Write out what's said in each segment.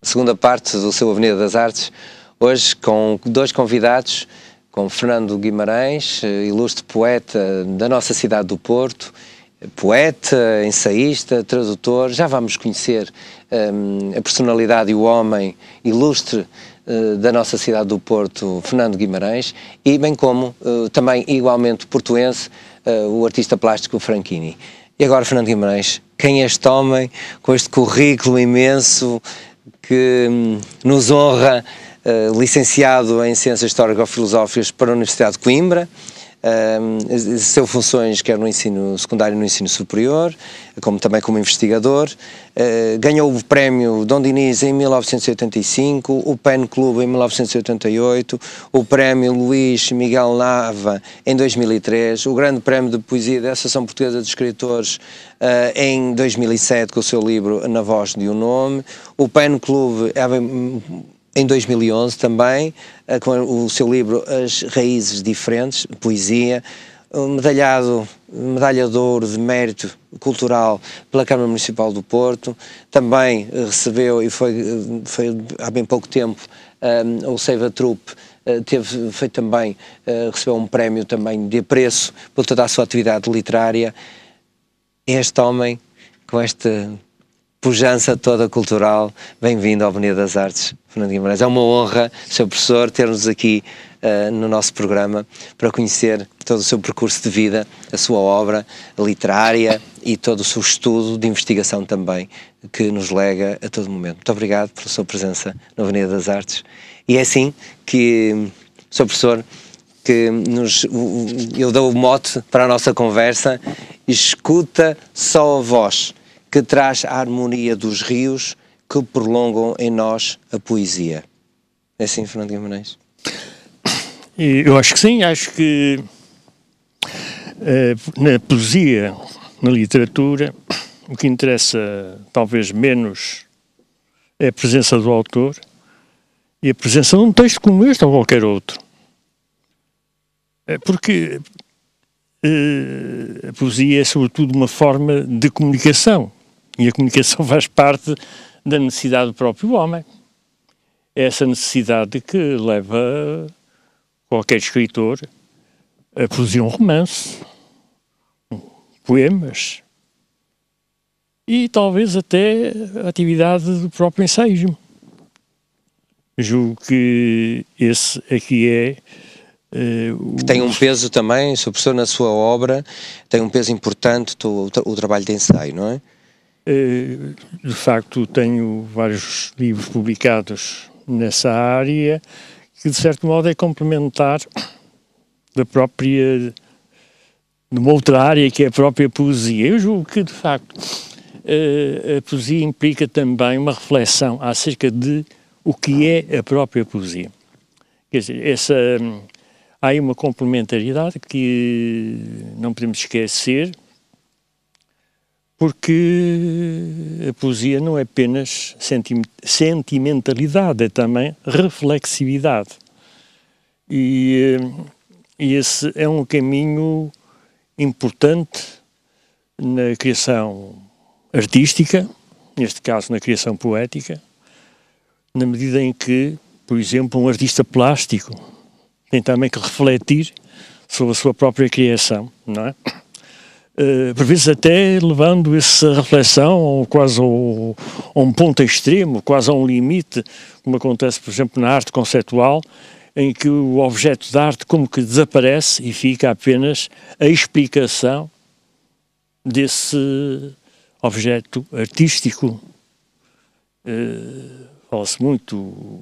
segunda parte do seu Avenida das Artes, hoje com dois convidados, com Fernando Guimarães, ilustre poeta da nossa cidade do Porto, poeta, ensaísta, tradutor. Já vamos conhecer a personalidade e o homem ilustre da nossa cidade do Porto, Fernando Guimarães, e bem como também igualmente portuense, o artista plástico Franchini. E agora, Fernando Guimarães, quem é este homem com este currículo imenso que nos honra, licenciado em Ciências Histórico-Filosóficas para a Universidade de Coimbra, exerceu funções quer no ensino secundário e no ensino superior, como também como investigador, ganhou o prémio Dom Dinis em 1985, o PEN Clube em 1988, o prémio Luís Miguel Nava em 2003, o grande prémio de poesia da Associação Portuguesa de Escritores em 2007 com o seu livro Na Voz de um Nome, o PEN Clube em 2011 também, com o seu livro As Raízes Diferentes, poesia, medalha de ouro de mérito cultural pela Câmara Municipal do Porto, também recebeu, e foi há bem pouco tempo, o Save a Troupe, recebeu um prémio também de apreço por toda a sua atividade literária. Este homem, com esta pujança toda cultural, bem-vindo à Avenida das Artes, Fernando Guimarães. É uma honra, Sr. Professor, ter-nos aqui no nosso programa para conhecer todo o seu percurso de vida, a sua obra literária e todo o seu estudo de investigação também, que nos lega a todo momento. Muito obrigado pela sua presença na Avenida das Artes. E é assim que, Sr. Professor, que eu dou o mote para a nossa conversa: escuta só a voz que traz a harmonia dos rios que prolongam em nós a poesia. É assim, Fernando Guimarães? Eu acho que sim, acho que na poesia, na literatura, o que interessa talvez menos é a presença do autor e a presença de um texto como este ou qualquer outro. Porque a poesia é sobretudo uma forma de comunicação. E a comunicação faz parte da necessidade do próprio homem. É essa necessidade que leva qualquer escritor a produzir um romance, poemas e talvez até a atividade do próprio ensaísmo. Julgo que esse aqui é que tem um peso também, Sr. Professor, na sua obra, tem um peso importante o trabalho de ensaio, não é? De facto, tenho vários livros publicados nessa área que, de certo modo, é complementar de uma outra área que é a própria poesia. Eu julgo que, de facto, a poesia implica também uma reflexão acerca de o que é a própria poesia. Quer dizer, há aí uma complementaridade que não podemos esquecer, porque a poesia não é apenas sentimentalidade, é também reflexividade. E esse é um caminho importante na criação artística, neste caso na criação poética, na medida em que, por exemplo, um artista plástico tem também que refletir sobre a sua própria criação, não é? Por vezes até levando essa reflexão quase a um ponto extremo, quase a um limite, como acontece, por exemplo, na arte conceitual, em que o objeto de arte como que desaparece e fica apenas a explicação desse objeto artístico. Fala-se muito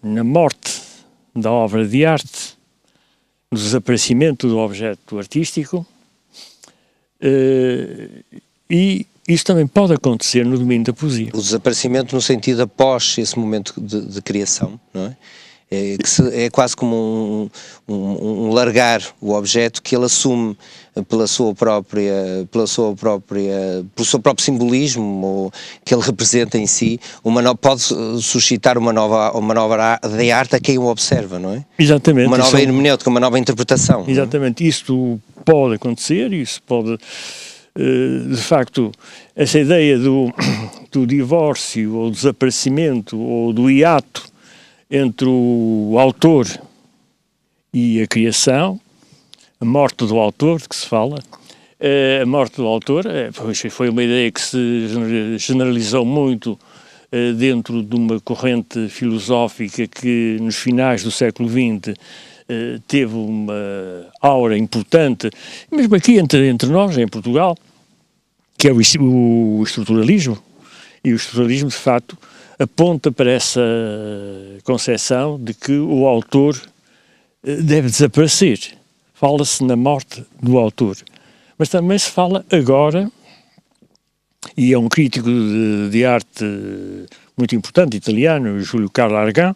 na morte da obra de arte, no desaparecimento do objeto artístico, e isso também pode acontecer no domínio da poesia. O desaparecimento no sentido após esse momento de criação, não é? É quase como um largar o objeto que ele assume pelo seu próprio simbolismo, ou que ele representa em si, pode suscitar uma nova de arte a quem o observa, não é? Exatamente. Uma nova hermenêutica, uma nova interpretação. Exatamente. Isto pode acontecer, isso pode de facto, essa ideia do divórcio, ou desaparecimento, ou do hiato entre o autor e a criação, a morte do autor, de que se fala, a morte do autor, foi uma ideia que se generalizou muito dentro de uma corrente filosófica que nos finais do século XX teve uma aura importante, mesmo aqui entre nós, em Portugal, que é o estruturalismo. E o estruturalismo, de facto, aponta para essa concepção de que o autor deve desaparecer. Fala-se na morte do autor. Mas também se fala agora, e é um crítico de arte muito importante, italiano, Júlio Carlo Argan,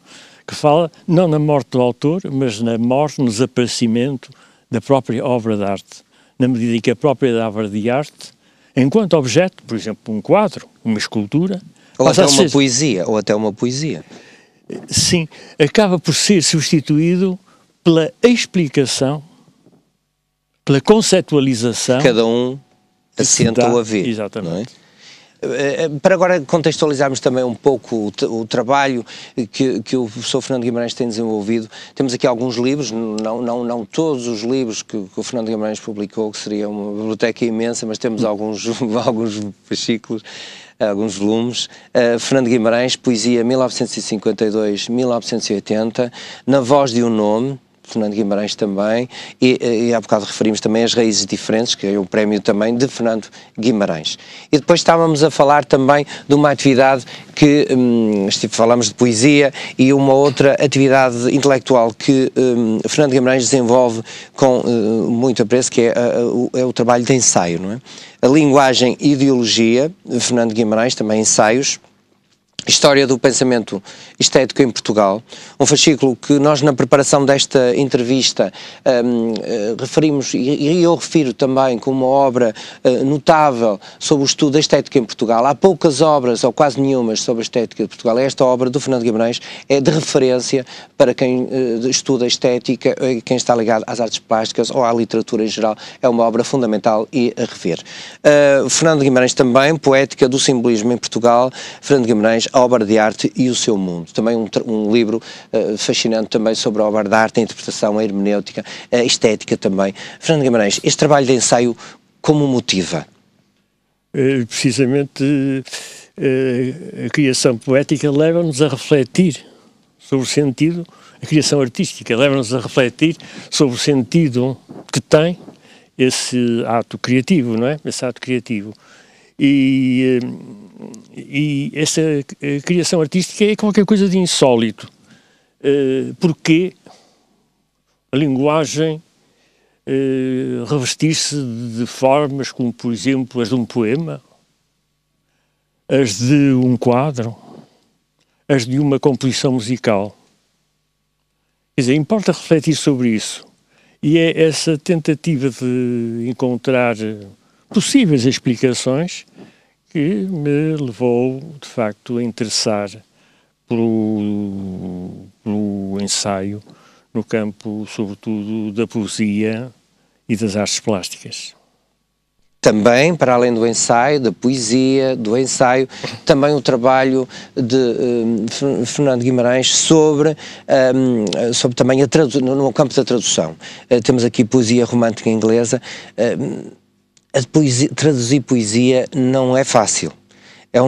que fala não na morte do autor, mas na morte, no desaparecimento da própria obra de arte. Na medida em que a própria obra de arte, enquanto objeto, por exemplo, um quadro, uma escultura... Ou até uma poesia, Sim, acaba por ser substituído pela explicação, pela conceptualização... Cada um assenta o a ver. Exatamente. Não é? Para agora contextualizarmos também um pouco o trabalho que o professor Fernando Guimarães tem desenvolvido, temos aqui alguns livros, não todos os livros que o Fernando Guimarães publicou, que seria uma biblioteca imensa, mas temos alguns fascículos, alguns volumes. Fernando Guimarães, Poesia 1952-1980, Na Voz de um Nome, Fernando Guimarães também, e há bocado referimos também As Raízes Diferentes, que é o prémio também de Fernando Guimarães. E depois estávamos a falar também de uma atividade que, falamos de poesia, e uma outra atividade intelectual que Fernando Guimarães desenvolve com muito apreço, que é o trabalho de ensaio, não é? A Linguagem e Ideologia, Fernando Guimarães, também ensaios. História do Pensamento Estético em Portugal, um fascículo que nós na preparação desta entrevista referimos, e eu refiro também como uma obra notável sobre o estudo da estética em Portugal. Há poucas obras, ou quase nenhumas, sobre a estética de Portugal. Esta obra do Fernando Guimarães é de referência para quem estuda a estética, quem está ligado às artes plásticas ou à literatura em geral. É uma obra fundamental e a rever. Fernando Guimarães também, Poética do Simbolismo em Portugal, Fernando Guimarães, a Obra de Arte e o Seu Mundo. Também um livro fascinante também sobre a obra de arte, a interpretação, a hermenêutica, a estética também. Fernando Guimarães, este trabalho de ensaio como motiva? Precisamente a criação poética leva-nos a refletir sobre o sentido, a criação artística leva-nos a refletir sobre o sentido que tem esse ato criativo, não é? Esse ato criativo. E essa criação artística é qualquer coisa de insólito, porque a linguagem revestir-se de formas como, por exemplo, as de um poema, as de um quadro, as de uma composição musical. Quer dizer, importa refletir sobre isso, e é essa tentativa de encontrar possíveis explicações que me levou, de facto, a interessar pelo ensaio no campo, sobretudo, da poesia e das artes plásticas. Também, para além do ensaio, da poesia, do ensaio, também o trabalho de Fernando Guimarães sobre também no campo da tradução. Temos aqui poesia romântica inglesa. Traduzir poesia não é fácil. É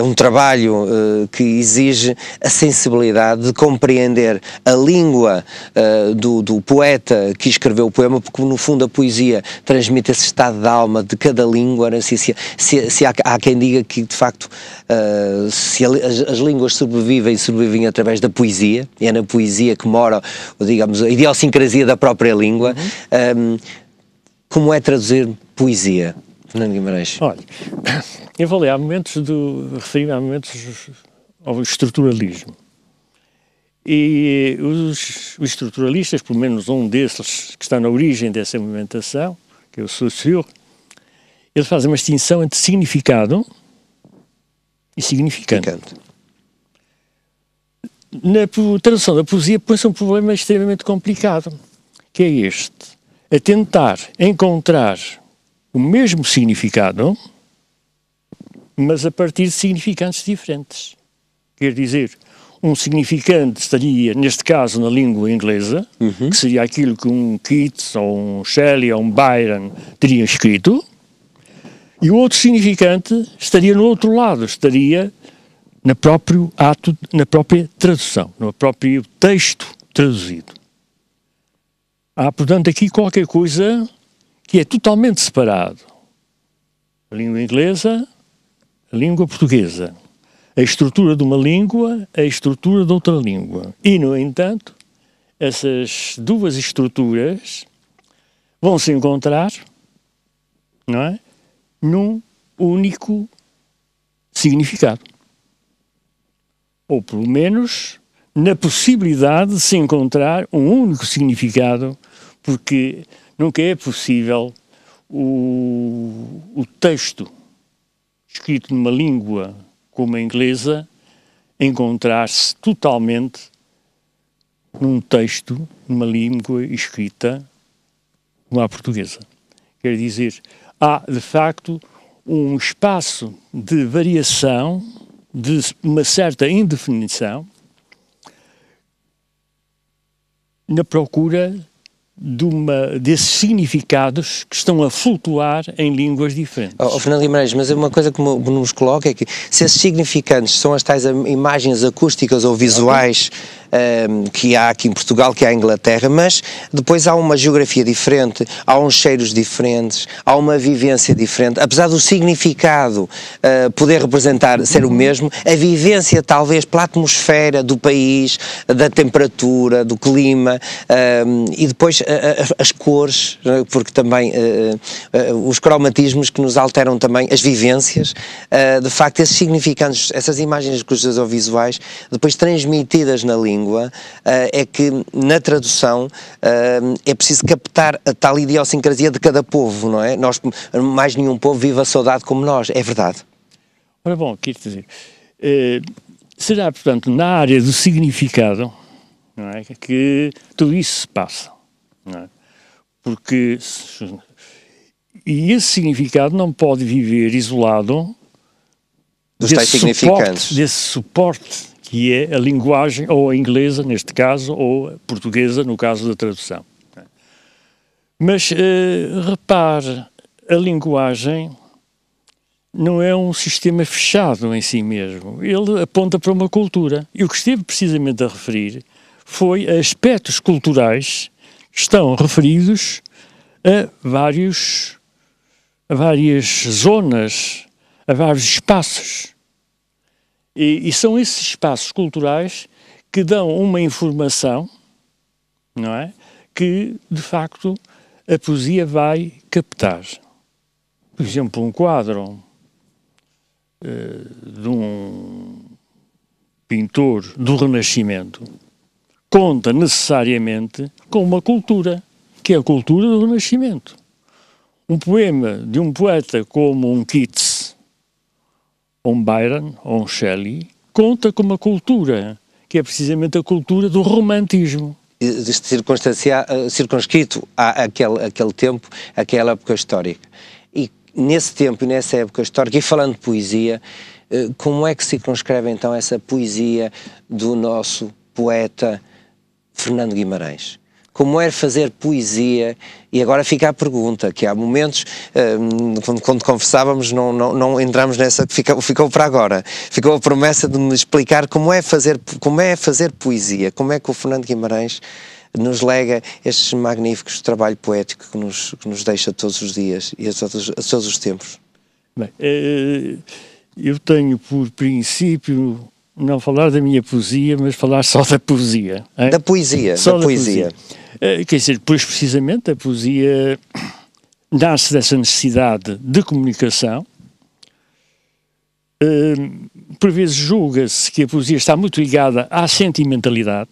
um trabalho que exige a sensibilidade de compreender a língua do poeta que escreveu o poema, porque no fundo a poesia transmite esse estado de alma de cada língua. Se há quem diga que de facto as línguas sobrevivem através da poesia, e é na poesia que mora, digamos, a idiosincrasia da própria língua. Como é traduzir poesia, Fernando Guimarães? Olha, eu falei referi-me há momentos ao estruturalismo. E os estruturalistas, pelo menos um desses que está na origem dessa movimentação, que é o Saussure, ele faz uma distinção entre significado e significante. Na tradução da poesia põe-se um problema extremamente complicado, que é este. a tentar encontrar o mesmo significado, mas a partir de significantes diferentes. Quer dizer, um significante estaria, neste caso, na língua inglesa, que seria aquilo que um Keats, ou um Shelley, ou um Byron teriam escrito, e o outro significante estaria no outro lado, estaria no próprio ato, na própria tradução, no próprio texto traduzido. Há, portanto, aqui qualquer coisa que é totalmente separado. A língua inglesa, a língua portuguesa. A estrutura de uma língua, a estrutura de outra língua. E, no entanto, essas duas estruturas vão se encontrar, não é, num único significado. Ou, pelo menos, na possibilidade de se encontrar um único significado, porque nunca é possível o texto escrito numa língua como a inglesa encontrar-se totalmente num texto, numa língua escrita como a portuguesa. Quer dizer, há, de facto, um espaço de variação, de uma certa indefinição, na procura desses significados que estão a flutuar em línguas diferentes. Fernando Guimarães, mas uma coisa que nos coloca é que se esses significantes são as tais imagens acústicas ou visuais que há aqui em Portugal, que há em Inglaterra, mas depois há uma geografia diferente, há uns cheiros diferentes, há uma vivência diferente, apesar do significado poder representar, ser o mesmo, a vivência talvez pela atmosfera do país, da temperatura, do clima, e depois as cores, porque também os cromatismos que nos alteram também, as vivências, de facto esses significantes, essas imagens acústicas ou visuais, depois transmitidas na língua, é que na tradução é preciso captar a tal idiosincrasia de cada povo, não é? Mais nenhum povo vive a saudade como nós, é verdade. Ora bom, quero dizer, será, portanto, na área do significado, não é, que tudo isso se passa, não é? Porque esse significado não pode viver isolado dos tais significantes, desse suporte que é a linguagem, ou a inglesa, neste caso, ou a portuguesa, no caso da tradução. Mas, repare, a linguagem não é um sistema fechado em si mesmo. Ele aponta para uma cultura. E o que esteve precisamente a referir foi a aspectos culturais que estão referidos a várias zonas, a vários espaços. E são esses espaços culturais que dão uma informação, não é? Que, de facto, a poesia vai captar. Por exemplo, um quadro de um pintor do Renascimento conta necessariamente com uma cultura, que é a cultura do Renascimento. Um poema de um poeta como um Keats, ou um Byron, ou um Shelley, conta com uma cultura, que é precisamente a cultura do romantismo. Circunscrito àquele tempo, àquela época histórica. E nesse tempo e nessa época histórica, e falando de poesia, como é que se circunscreve então essa poesia do nosso poeta Fernando Guimarães? Como é fazer poesia? E agora fica a pergunta, que há momentos, quando conversávamos, não entramos nessa, ficou para agora. Ficou a promessa de me explicar como é fazer poesia, como é que o Fernando Guimarães nos lega estes magníficos trabalho poético que nos deixa todos os dias e a todos os tempos. Bem, eu tenho por princípio não falar da minha poesia, mas falar só da poesia. Hein? Da poesia, só da poesia. Quer dizer, pois precisamente a poesia nasce dessa necessidade de comunicação. Por vezes julga-se que a poesia está muito ligada à sentimentalidade,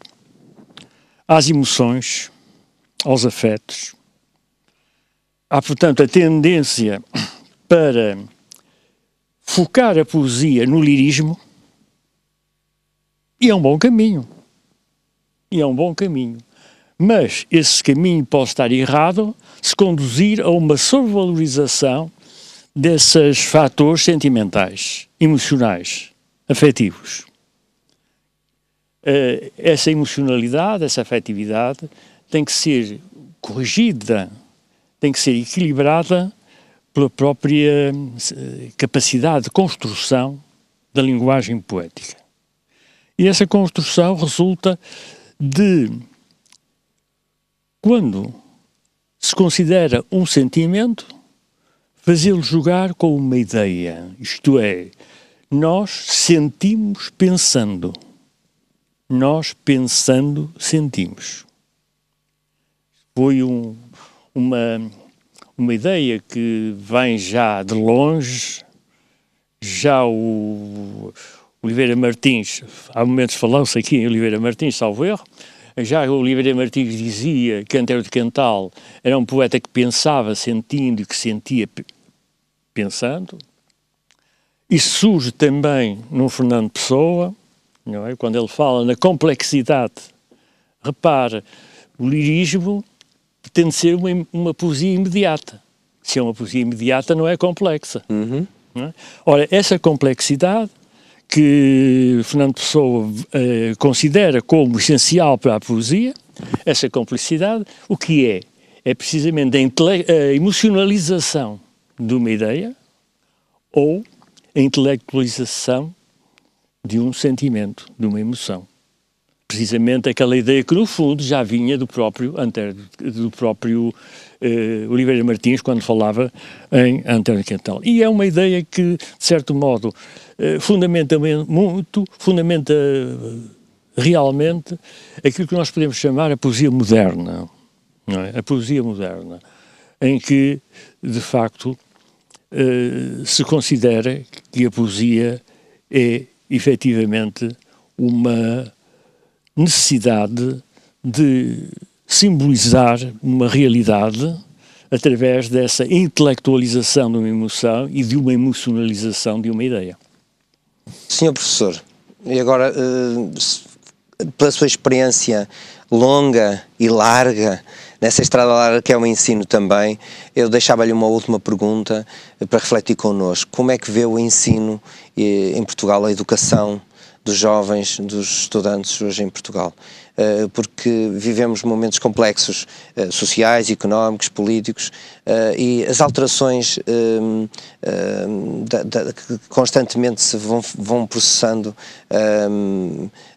às emoções, aos afetos. Há, portanto, a tendência para focar a poesia no lirismo, e é um bom caminho. Mas esse caminho pode estar errado se conduzir a uma sobrevalorização desses fatores sentimentais, emocionais, afetivos. Essa emocionalidade, essa afetividade tem que ser corrigida, tem que ser equilibrada pela própria capacidade de construção da linguagem poética. E essa construção resulta de, quando se considera um sentimento, fazê-lo jogar com uma ideia. Isto é, nós sentimos pensando. Nós pensando sentimos. Foi uma ideia que vem já de longe. Já o Oliveira Martins, há momentos falou-se aqui em Oliveira Martins, salvo erro, já o Oliveira Martins dizia que Antero de Quental era um poeta que pensava sentindo e que sentia pensando. Isso surge também no Fernando Pessoa, não é? Quando ele fala na complexidade. Repara, o lirismo pretende ser uma poesia imediata. Se é uma poesia imediata, não é complexa. Uhum. Não é? Ora, essa complexidade que Fernando Pessoa considera como essencial para a poesia, essa complexidade, o que é? É precisamente a emocionalização de uma ideia ou a intelectualização de um sentimento, de uma emoção. Precisamente aquela ideia que, no fundo, já vinha do próprio Oliveira Martins, quando falava em Antero de Quental. E é uma ideia que, de certo modo, fundamenta realmente aquilo que nós podemos chamar a poesia moderna. Não é? A poesia moderna, em que, de facto, se considera que a poesia é, efetivamente, uma necessidade de simbolizar uma realidade através dessa intelectualização de uma emoção e de uma emocionalização de uma ideia. Senhor professor, e agora, pela sua experiência longa e larga, nessa estrada larga que é o ensino também, eu deixava-lhe uma última pergunta para refletir connosco. Como é que vê o ensino em Portugal, a educação dos jovens, dos estudantes hoje em Portugal? Porque vivemos momentos complexos, sociais, económicos, políticos, e as alterações que constantemente se vão processando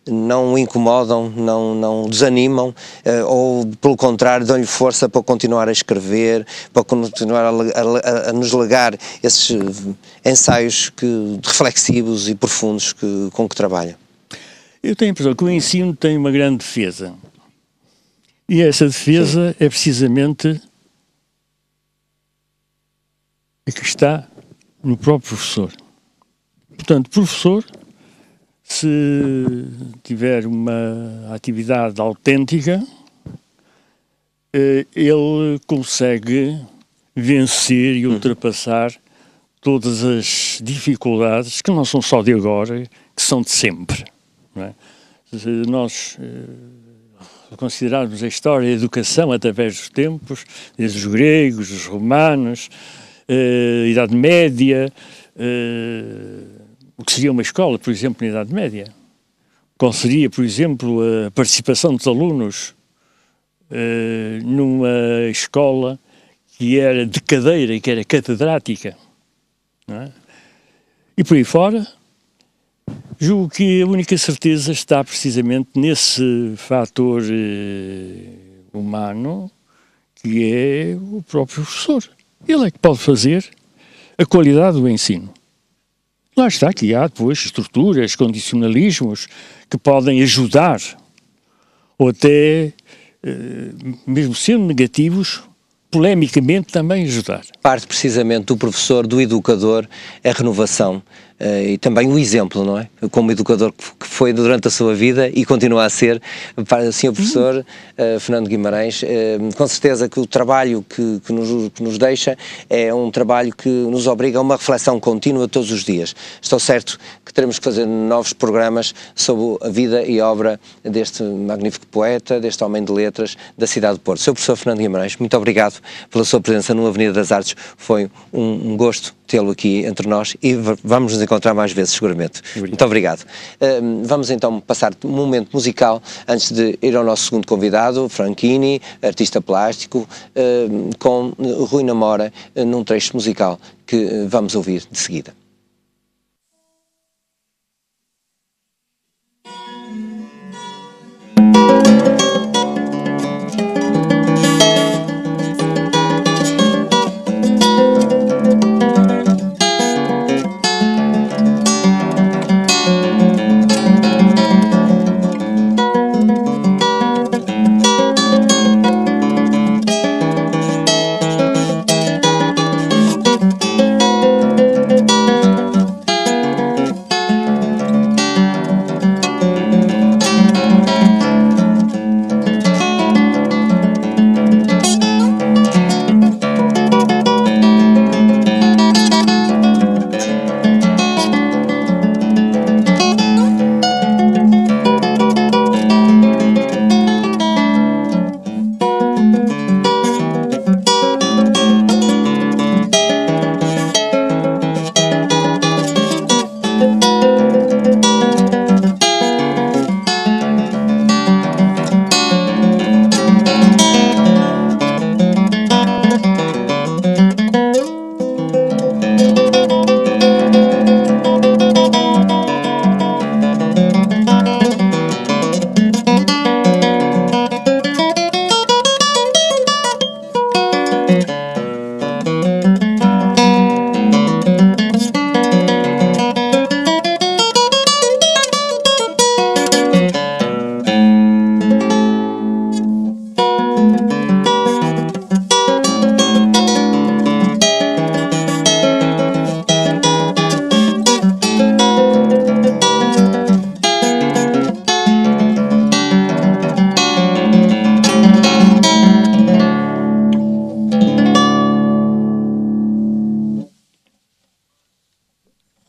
não o incomodam, não desanimam, ou pelo contrário dão-lhe força para continuar a escrever, para continuar a nos legar esses ensaios reflexivos e profundos com que trabalha. Eu tenho a impressão que o ensino tem uma grande defesa. E essa defesa é precisamente a que está no próprio professor. Portanto, professor, se tiver uma atividade autêntica, ele consegue vencer e ultrapassar todas as dificuldades que não são só de agora, que são de sempre. Não é? Se nós considerarmos a história da educação através dos tempos, desde os gregos, os romanos, a Idade Média, o que seria uma escola, por exemplo, na Idade Média? Qual seria, por exemplo, a participação dos alunos numa escola que era de cadeira e que era catedrática? Não é? E por aí fora, julgo que a única certeza está precisamente nesse fator humano, que é o próprio professor. Ele é que pode fazer a qualidade do ensino. Lá está que há depois estruturas, condicionalismos que podem ajudar, ou até, mesmo sendo negativos, polemicamente também ajudar. Parte precisamente do professor, do educador, a renovação e também o exemplo, não é? Como educador que foi durante a sua vida e continua a ser, para o Sr. Professor Fernando Guimarães, com certeza que o trabalho que nos deixa é um trabalho que nos obriga a uma reflexão contínua todos os dias. Estou certo que teremos que fazer novos programas sobre a vida e obra deste magnífico poeta, deste homem de letras da cidade do Porto. Sr. Professor Fernando Guimarães, muito obrigado pela sua presença no Avenida das Artes. Foi um gosto tê-lo aqui entre nós e vamos nos encontrar mais vezes, seguramente. Muito obrigado. Vamos então passar um momento musical antes de ir ao nosso segundo convidado, Franchini, artista plástico, com Rui Namora, num trecho musical que vamos ouvir de seguida.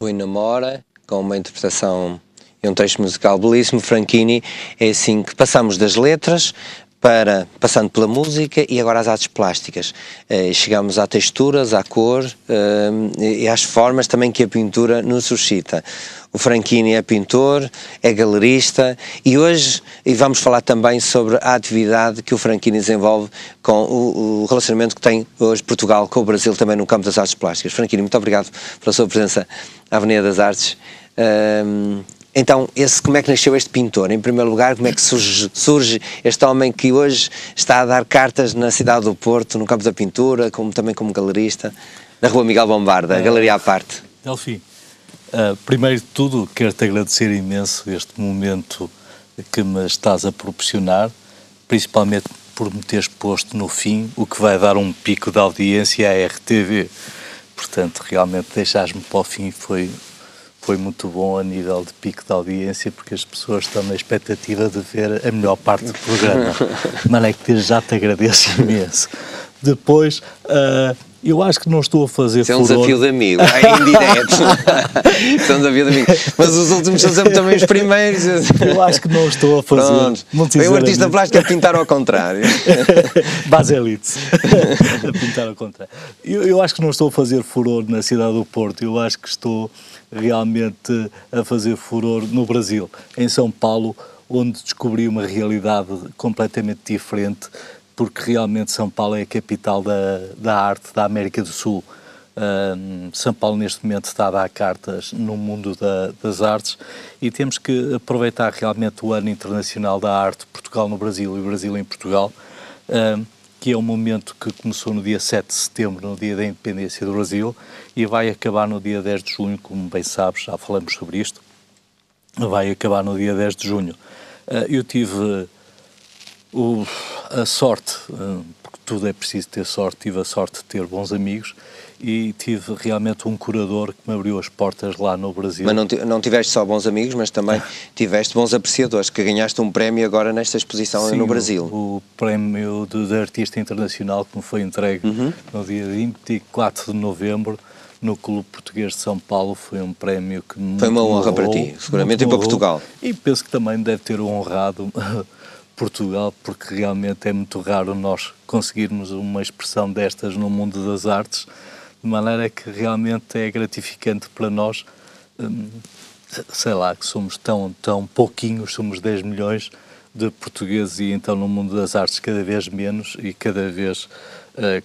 Rui Namora, com uma interpretação e um texto musical belíssimo. Franchini. É assim que passamos das letras, passando pela música e agora às artes plásticas. Chegamos às texturas, à cor e às formas também que a pintura nos suscita. O Franchini é pintor, é galerista e hoje vamos falar também sobre a atividade que o Franchini desenvolve com o relacionamento que tem hoje Portugal com o Brasil também no campo das artes plásticas. Franchini, muito obrigado pela sua presença à Avenida das Artes. Então, como é que nasceu este pintor? Em primeiro lugar, como é que surge este homem que hoje está a dar cartas na cidade do Porto, no campo da pintura, também como galerista, na Rua Miguel Bombarda, Galeria à Parte? Delfim, primeiro de tudo, quero-te agradecer imenso este momento que me estás a proporcionar, principalmente por me teres posto no fim, o que vai dar um pico de audiência à RTV. Portanto, realmente deixares-me para o fim foi muito bom a nível de pico de audiência, porque as pessoas estão na expectativa de ver a melhor parte do programa. Mas é que já te agradeço imenso. Depois, eu acho que não estou a fazer furor. Isso é um desafio de amigo, é indireto. Isso é um desafio de amigo. Mas os últimos são sempre também os primeiros. Eu acho que não estou a fazer. Foi um artista plástico a pintar ao contrário. Baselitz. A pintar ao contrário. Eu acho que não estou a fazer furor na cidade do Porto. Eu acho que estou realmente a fazer furor no Brasil, em São Paulo, onde descobri uma realidade completamente diferente, porque realmente São Paulo é a capital da arte da América do Sul. São Paulo neste momento está a dar cartas no mundo das artes e temos que aproveitar realmente o Ano Internacional da Arte, Portugal no Brasil e Brasil em Portugal, que é um momento que começou no dia 7 de setembro, no dia da independência do Brasil, e vai acabar no dia 10 de junho, como bem sabes, já falamos sobre isto, vai acabar no dia 10 de junho. Eu tive a sorte, porque tudo é preciso ter sorte, tive a sorte de ter bons amigos e tive realmente um curador que me abriu as portas lá no Brasil. Mas não tiveste só bons amigos, mas também tiveste bons apreciadores, que ganhaste um prémio agora nesta exposição no Brasil. O prémio de artista internacional que me foi entregue no dia 24 de novembro no Clube Português de São Paulo. Foi um prémio que me foi uma honra para ti, seguramente, e para Portugal. E penso que também deve ter honrado Portugal, porque realmente é muito raro nós conseguirmos uma expressão destas no mundo das artes, de maneira que realmente é gratificante para nós, sei lá, que somos tão pouquinhos, somos 10 milhões de portugueses e então no mundo das artes cada vez menos e cada vez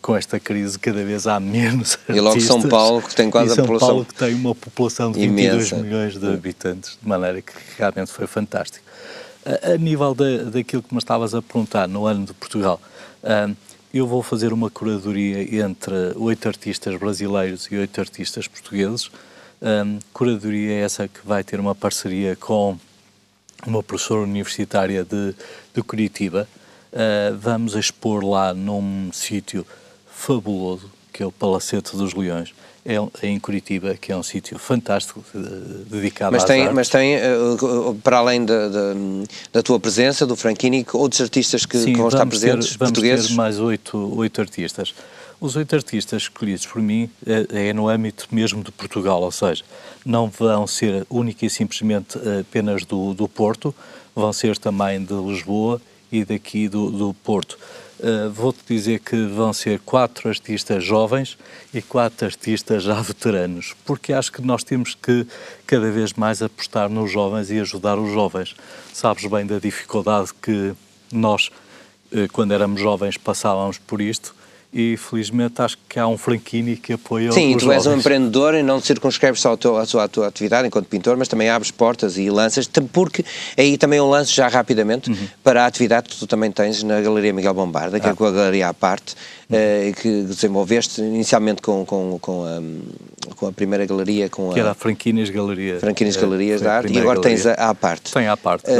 com esta crise cada vez há menos artistas. E logo São Paulo, que tem quase a população São Paulo que tem uma população de 22 milhões de habitantes, de maneira que realmente foi fantástico. A nível daquilo que me estavas a perguntar no ano de Portugal, eu vou fazer uma curadoria entre 8 artistas brasileiros e 8 artistas portugueses. Curadoria essa que vai ter uma parceria com uma professora universitária de Curitiba. Vamos expor lá num sítio fabuloso, que é o Palacete dos Leões, em Curitiba, que é um sítio fantástico, dedicado às artes. Mas tem, para além da tua presença, do Franchini, outros artistas que vão estar presentes, portugueses? Vamos ter mais 8 artistas. Os 8 artistas escolhidos por mim é no âmbito mesmo de Portugal, ou seja, não vão ser única e simplesmente apenas do Porto, vão ser também de Lisboa e daqui do Porto. Vou-te dizer que vão ser 4 artistas jovens e 4 artistas já veteranos, porque acho que nós temos que cada vez mais apostar nos jovens e ajudar os jovens. Sabes bem da dificuldade que nós, quando éramos jovens, passávamos por isto, e felizmente acho que há um Franchini que apoia os jovens. Sim, tu és um empreendedor e não circunscreves só a tua atividade enquanto pintor, mas também abres portas e lanças, porque aí também eu lanço já rapidamente para a atividade que tu também tens na Galeria Miguel Bombarda, que é com a Galeria à parte, que desenvolveste inicialmente com a primeira galeria, que era a Franchinis Galeria. Franchinis Galerias de Arte, e agora tens a à parte. Tem à parte.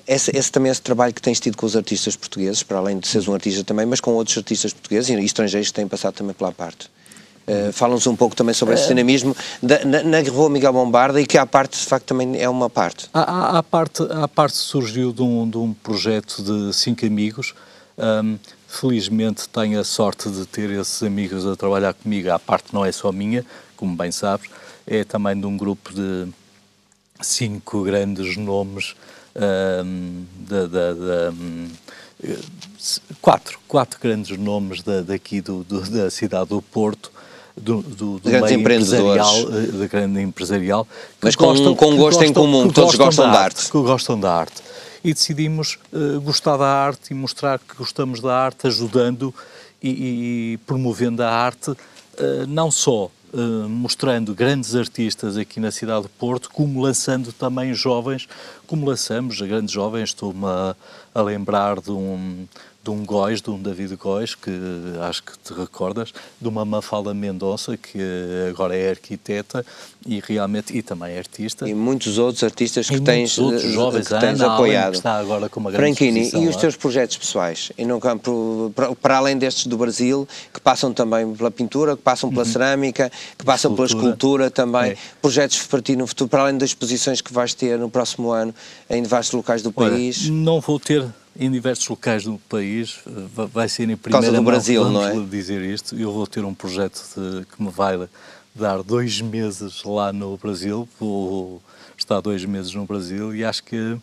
Esse trabalho que tens tido com os artistas portugueses, para além de seres um artista também, mas com outros artistas portugueses e estrangeiros que têm passado também pela parte. Fala-nos um pouco também sobre esse dinamismo na Rua Miguel Bombarda, e que a parte, de facto, também é uma parte. A parte surgiu de um projeto de 5 amigos. Felizmente tenho a sorte de ter esses amigos a trabalhar comigo. A parte não é só minha, como bem sabes, é também de um grupo de 5 grandes nomes, 4 grandes nomes daqui da cidade do Porto, do meio empresarial, mas com um gosto em comum, todos gostam da arte. Que gostam da arte. E decidimos gostar da arte e mostrar que gostamos da arte, ajudando e promovendo a arte, não só mostrando grandes artistas aqui na cidade do Porto, como lançando também jovens, como lançamos grandes jovens. Estou-me a lembrar de um Góis, de um David Góis, que acho que te recordas, de uma Mafalda Mendonça, que agora é arquiteta e realmente, e também é artista. E muitos outros artistas que tens jovens, que tens apoiado. Que está agora com uma grande Franchini, e os teus projetos pessoais? E no campo, para além destes do Brasil, que passam também pela pintura, que passam pela cerâmica, que passam pela escultura também, projetos para ti no futuro, para além das exposições que vais ter no próximo ano em diversos locais do país? Não vou ter em diversos locais do país, vai ser em primeira mão, Brasil, não é? Dizer isto. Eu vou ter um projeto que me vai dar 2 meses lá no Brasil, vou estar 2 meses no Brasil e acho que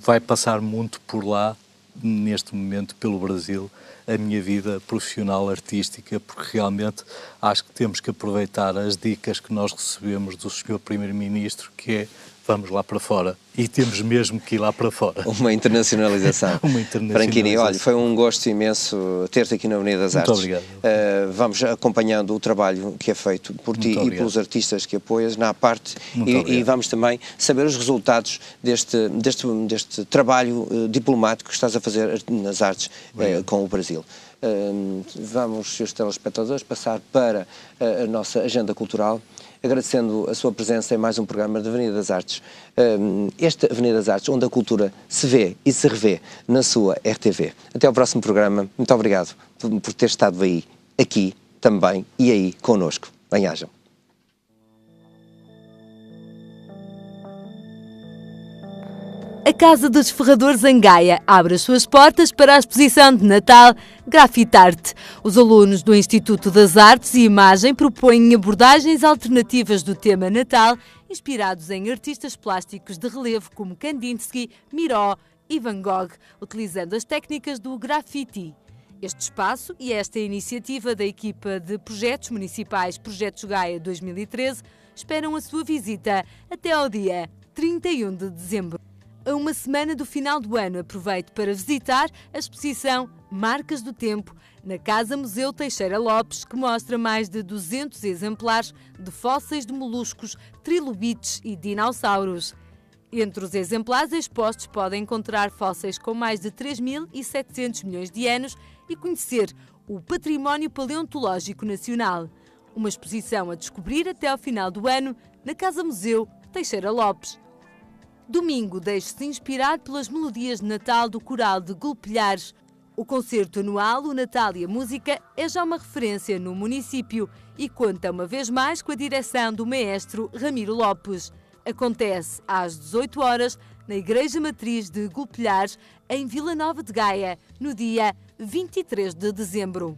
vai passar muito por lá, neste momento, pelo Brasil, a minha vida profissional artística, porque realmente acho que temos que aproveitar as dicas que nós recebemos do Sr. Primeiro-Ministro, que é: vamos lá para fora. E temos mesmo que ir lá para fora. Uma internacionalização. Franchini, olha, foi um gosto imenso ter-te aqui na Avenida das Artes. Muito obrigado. Vamos acompanhando o trabalho que é feito por ti e pelos artistas que apoias na parte, e vamos também saber os resultados deste trabalho diplomático que estás a fazer nas artes com o Brasil. Vamos, seus telespectadores, passar para a nossa agenda cultural. agradecendo a sua presença em mais um programa da Avenida das Artes. Esta Avenida das Artes, onde a cultura se vê e se revê na sua RTV. Até ao próximo programa. Muito obrigado por ter estado aí, aqui também e aí connosco. Bem-ajam. A Casa dos Ferradores em Gaia abre as suas portas para a exposição de Natal Graffiti Art. Os alunos do Instituto das Artes e Imagem propõem abordagens alternativas do tema Natal, inspirados em artistas plásticos de relevo como Kandinsky, Miró e Van Gogh, utilizando as técnicas do grafite. Este espaço e esta iniciativa da equipa de projetos municipais Projetos Gaia 2013 esperam a sua visita até ao dia 31 de dezembro. A uma semana do final do ano, aproveite para visitar a exposição Marcas do Tempo, na Casa Museu Teixeira Lopes, que mostra mais de 200 exemplares de fósseis de moluscos, trilobites e dinossauros. Entre os exemplares expostos podem encontrar fósseis com mais de 3.700 milhões de anos e conhecer o Património Paleontológico Nacional. Uma exposição a descobrir até ao final do ano na Casa Museu Teixeira Lopes. Domingo, deixe-se inspirar pelas melodias de Natal do Coral de Gulpilhares. O concerto anual, o Natal e a Música, é já uma referência no município e conta uma vez mais com a direção do maestro Ramiro Lopes. Acontece às 18 horas na Igreja Matriz de Gulpilhares, em Vila Nova de Gaia, no dia 23 de dezembro.